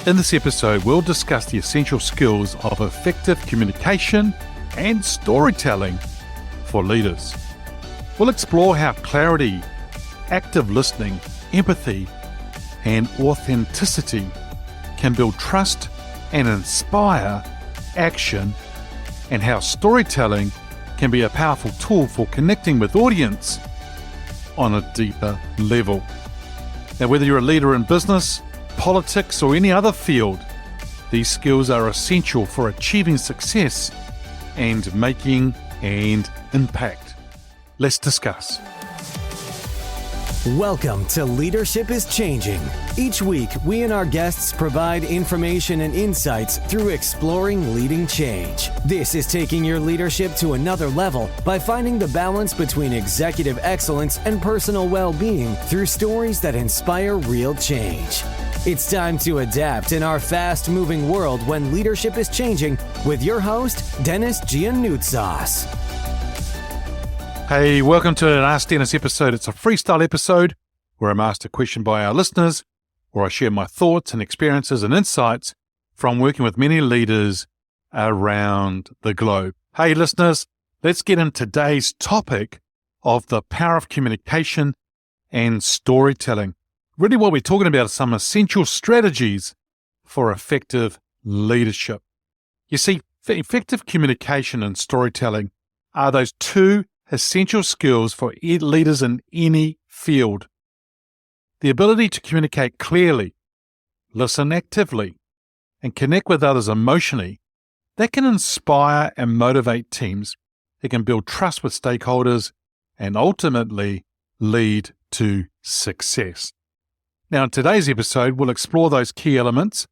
In this episode, we'll discuss the essential skills of effective communication and storytelling for leaders. We'll explore how clarity, active listening, empathy, and authenticity can build trust and inspire action, and how storytelling can be a powerful tool for connecting with audience on a deeper level. Now, whether you're a leader in business, politics, or any other field, these skills are essential for achieving success and making an impact. Let's discuss. Welcome to Leadership is Changing. Each week, we and our guests provide information and insights through exploring leading change. This is taking your leadership to another level by finding the balance between executive excellence and personal well-being through stories that inspire real change. It's time to adapt in our fast-moving world when leadership is changing with your host, Denis Giannoutsas. Hey, welcome to an Ask Denis episode. It's a freestyle episode where I'm asked a question by our listeners, or I share my thoughts and experiences and insights from working with many leaders around the globe. Hey, listeners, let's get into today's topic of the power of communication and storytelling. Really what we're talking about is some essential strategies for effective leadership. You see, effective communication and storytelling are those two essential skills for leaders in any field. The ability to communicate clearly, listen actively, and connect with others emotionally, that can inspire and motivate teams. It can build trust with stakeholders and ultimately lead to success. Now, in today's episode, we'll explore those key elements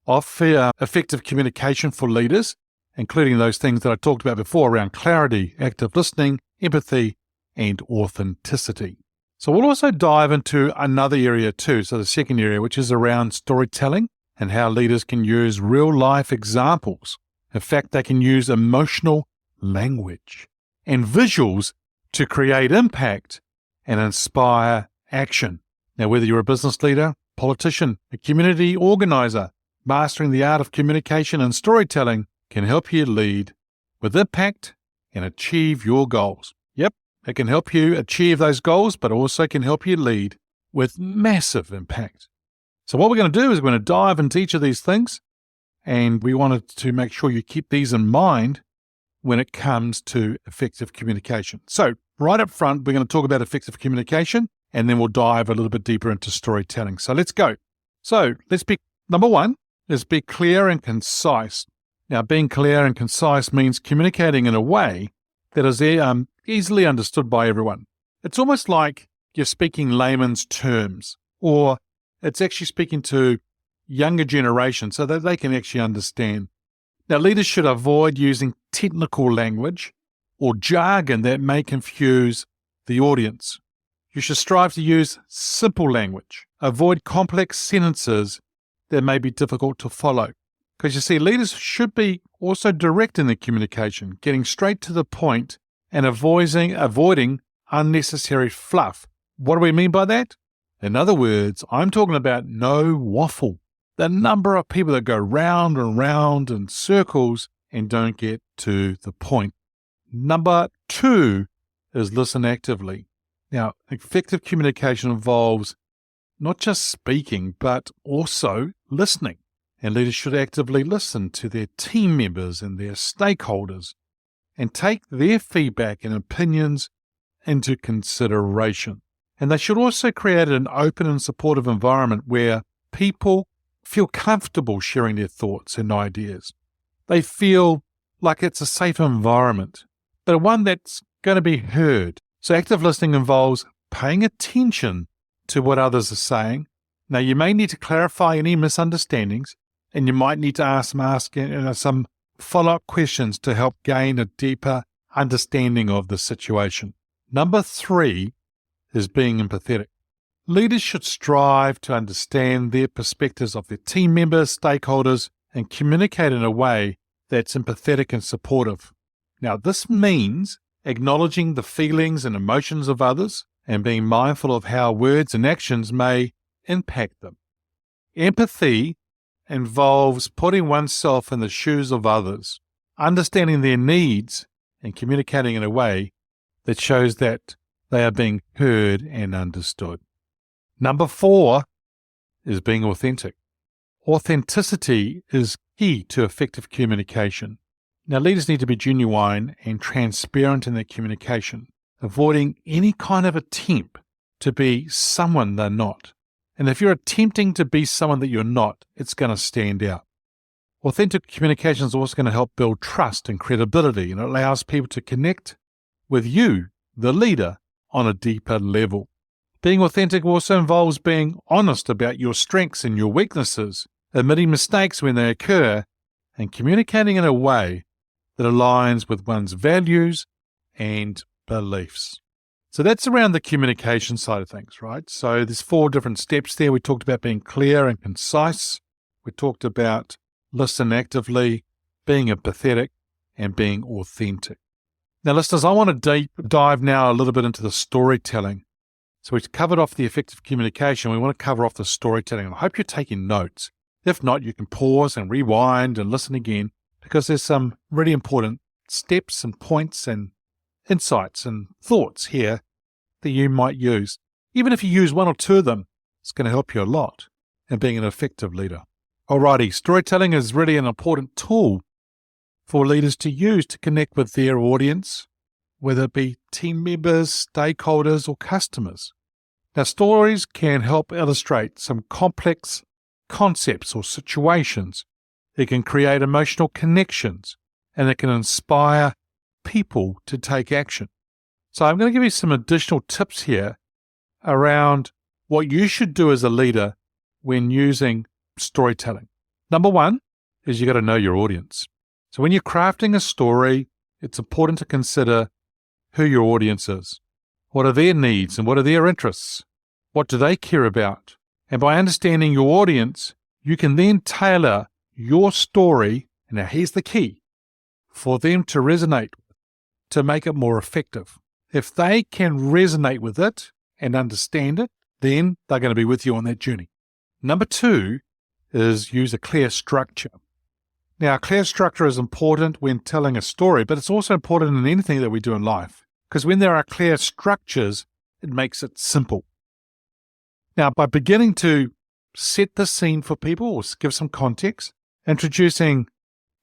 of effective communication for leaders, including those things that I talked about before around clarity, active listening, empathy, and authenticity. So we'll also dive into another area too, so the second area, which is around storytelling and how leaders can use real-life examples. In fact, they can use emotional language and visuals to create impact and inspire action. Now, whether you're a business leader, politician, a community organizer, mastering the art of communication and storytelling can help you lead with impact and achieve your goals. Yep, it can help you achieve those goals, but also can help you lead with massive impact. So what we're going to do is we're going to dive into each of these things, and we wanted to make sure you keep these in mind when it comes to effective communication. So right up front, we're going to talk about effective communication, and then we'll dive a little bit deeper into storytelling. So let's go. So number one is be clear and concise. Now, being clear and concise means communicating in a way that is easily understood by everyone. It's almost like you're speaking layman's terms, or it's actually speaking to younger generations so that they can actually understand. Now, leaders should avoid using technical language or jargon that may confuse the audience. You should strive to use simple language. Avoid complex sentences that may be difficult to follow. Because you see, leaders should be also direct in their communication, getting straight to the point and avoiding unnecessary fluff. What do we mean by that? In other words, I'm talking about no waffle. The number of people that go round and round in circles and don't get to the point. Number two is listen actively. Now, effective communication involves not just speaking, but also listening. And leaders should actively listen to their team members and their stakeholders and take their feedback and opinions into consideration. And they should also create an open and supportive environment where people feel comfortable sharing their thoughts and ideas. They feel like it's a safe environment, but one that's going to be heard. So active listening involves paying attention to what others are saying. Now, you may need to clarify any misunderstandings, and you might need to ask some follow-up questions to help gain a deeper understanding of the situation. Number three is being empathetic. Leaders should strive to understand their perspectives of their team members, stakeholders, and communicate in a way that's empathetic and supportive. Now, this means acknowledging the feelings and emotions of others and being mindful of how words and actions may impact them. Empathy involves putting oneself in the shoes of others, understanding their needs, and communicating in a way that shows that they are being heard and understood. Number 4 is being authentic. Authenticity is key to effective communication. Now, leaders need to be genuine and transparent in their communication, avoiding any kind of attempt to be someone they're not. And if you're attempting to be someone that you're not, it's going to stand out. Authentic communication is also going to help build trust and credibility, and it allows people to connect with you, the leader, on a deeper level. Being authentic also involves being honest about your strengths and your weaknesses, admitting mistakes when they occur, and communicating in a way that aligns with one's values and beliefs. So that's around the communication side of things, right? So there's 4 different steps there. We talked about being clear and concise. We talked about listen actively, being empathetic, and being authentic. Now, listeners, I want to deep dive now a little bit into the storytelling. So we've covered off the effective communication. We want to cover off the storytelling. I hope you're taking notes. If not, you can pause and rewind and listen again, because there's some really important steps and points and insights and thoughts here that you might use. Even if you use 1 or 2 of them, it's going to help you a lot in being an effective leader. Alrighty, storytelling is really an important tool for leaders to use to connect with their audience, whether it be team members, stakeholders, or customers. Now, stories can help illustrate some complex concepts or situations. It can create emotional connections, and it can inspire people to take action. So I'm going to give you some additional tips here around what you should do as a leader when using storytelling. Number 1 is you got to know your audience. So when you're crafting a story, it's important to consider who your audience is. What are their needs and what are their interests? What do they care about? And by understanding your audience, you can then tailor your story, and now here's the key, for them to resonate, to make it more effective. If they can resonate with it and understand it, then they're going to be with you on that journey. Number 2 is use a clear structure. Now, a clear structure is important when telling a story, but it's also important in anything that we do in life, because when there are clear structures, it makes it simple. Now, by beginning to set the scene for people or give some context, introducing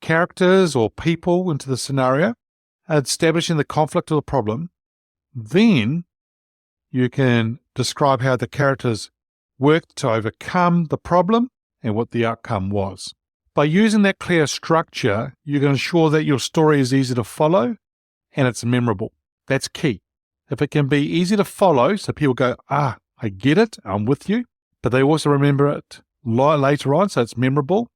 characters or people into the scenario, establishing the conflict or the problem, then you can describe how the characters worked to overcome the problem and what the outcome was. By using that clear structure, you can ensure that your story is easy to follow and it's memorable. That's key. If it can be easy to follow, so people go, I get it, I'm with you, but they also remember it later on, so it's memorable,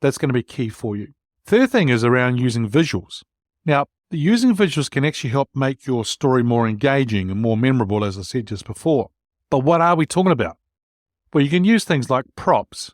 that's going to be key for you. Third thing is around using visuals. Now, using visuals can actually help make your story more engaging and more memorable, as I said just before. But what are we talking about? Well, you can use things like props,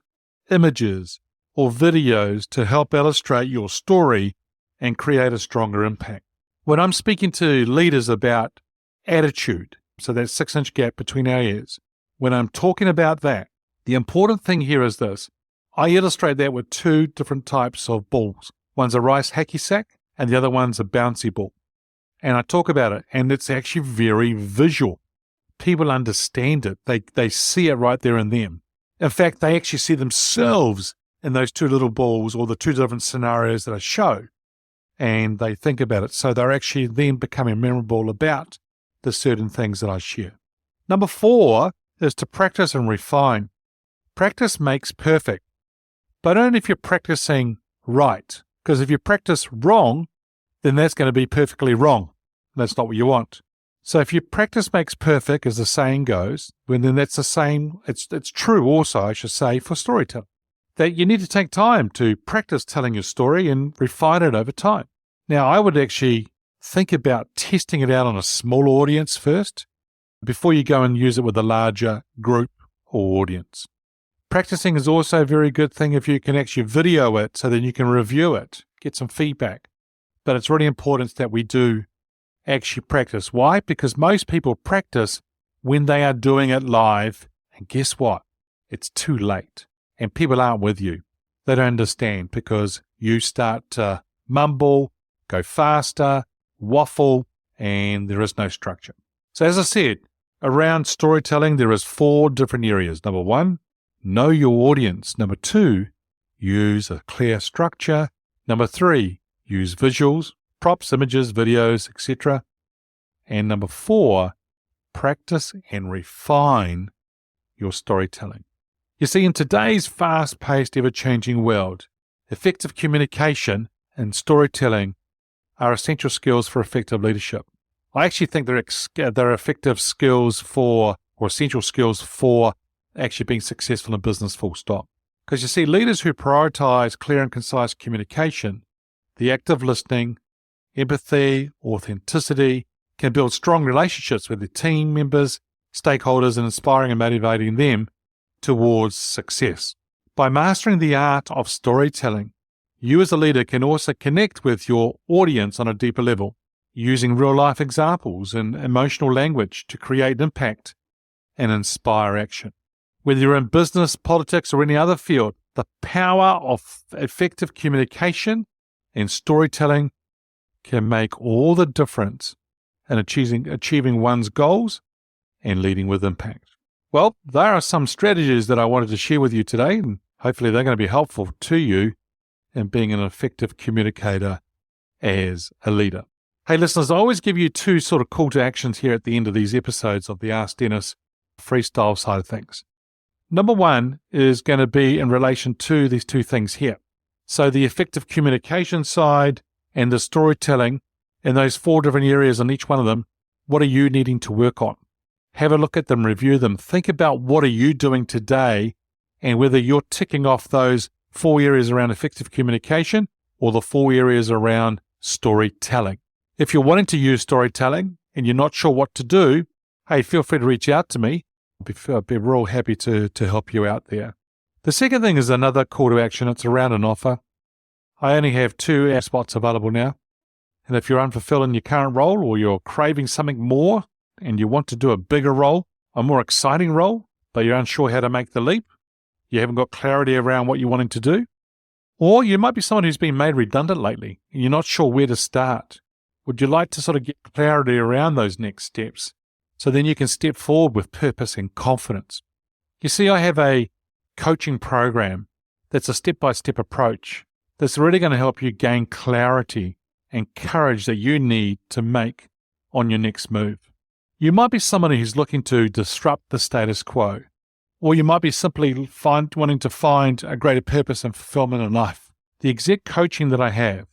images, or videos to help illustrate your story and create a stronger impact. When I'm speaking to leaders about attitude, so that 6-inch gap between our ears, when I'm talking about that, the important thing here is this. I illustrate that with 2 different types of balls. One's a rice hacky sack and the other one's a bouncy ball. And I talk about it, and it's actually very visual. People understand it. They see it right there in them. In fact, they actually see themselves in those 2 little balls or the 2 different scenarios that I show, and they think about it. So they're actually then becoming memorable about the certain things that I share. Number 4 is to practice and refine. Practice makes perfect, but only if you're practicing right. Because if you practice wrong, then that's going to be perfectly wrong. That's not what you want. So if you practice makes perfect, as the saying goes, well, then that's the same. It's true also, I should say, for storytelling. That you need to take time to practice telling your story and refine it over time. Now, I would actually think about testing it out on a small audience first before you go and use it with a larger group or audience. Practicing is also a very good thing if you can actually video it so then you can review it, get some feedback. But it's really important that we do actually practice. Why? Because most people practice when they are doing it live, and guess what? It's too late. And people aren't with you. they don't understand because you start to mumble, go faster, waffle, and there is no structure. So as I said, around storytelling, there is 4 different areas. Number 1, know your audience. Number 2, use a clear structure. Number 3, use visuals, props, images, videos, etc. And number 4, practice and refine your storytelling. You see, in today's fast-paced, ever-changing world, effective communication and storytelling are essential skills for effective leadership. I actually think they're effective skills or essential skills for actually being successful in business, full stop. Because you see, leaders who prioritize clear and concise communication, the act of listening, empathy, authenticity, can build strong relationships with their team members, stakeholders, and inspiring and motivating them towards success. By mastering the art of storytelling, you as a leader can also connect with your audience on a deeper level, using real-life examples and emotional language to create impact and inspire action. Whether you're in business, politics, or any other field, the power of effective communication and storytelling can make all the difference in achieving one's goals and leading with impact. Well, there are some strategies that I wanted to share with you today, and hopefully they're going to be helpful to you in being an effective communicator as a leader. Hey, listeners, I always give you 2 sort of call to actions here at the end of these episodes of the Ask Denis freestyle side of things. Number 1 is going to be in relation to these 2 things here. So the effective communication side and the storytelling, in those 4 different areas on each one of them, what are you needing to work on? Have a look at them, review them. Think about what are you doing today and whether you're ticking off those 4 areas around effective communication or the 4 areas around storytelling. If you're wanting to use storytelling and you're not sure what to do, hey, feel free to reach out to me. I'd be real happy to help you out there. The second thing is another call to action. It's around an offer. I only have 2 spots available now. And if you're unfulfilled in your current role or you're craving something more and you want to do a bigger role, a more exciting role, but you're unsure how to make the leap, you haven't got clarity around what you're wanting to do, or you might be someone who's been made redundant lately and you're not sure where to start. Would you like to sort of get clarity around those next steps so then you can step forward with purpose and confidence? You see, I have a coaching program that's a step-by-step approach that's really going to help you gain clarity and courage that you need to make on your next move. You might be somebody who's looking to disrupt the status quo, or you might be simply wanting to find a greater purpose and fulfillment in life. The exec coaching that I have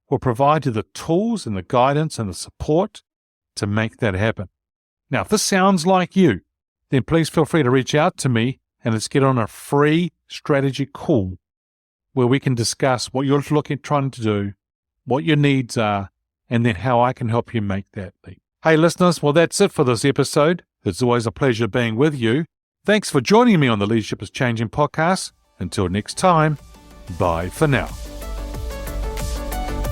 will provide you the tools and the guidance and the support to make that happen. Now, if this sounds like you, then please feel free to reach out to me and let's get on a free strategy call where we can discuss what you're trying to do, what your needs are, and then how I can help you make that leap. Hey, listeners, well, that's it for this episode. It's always a pleasure being with you. Thanks for joining me on the Leadership is Changing podcast. Until next time, bye for now.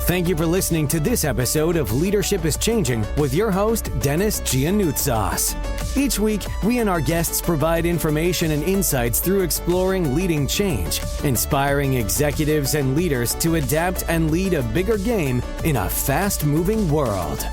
Thank you for listening to this episode of Leadership is Changing with your host, Denis Giannoutsas. Each week, we and our guests provide information and insights through exploring leading change, inspiring executives and leaders to adapt and lead a bigger game in a fast-moving world.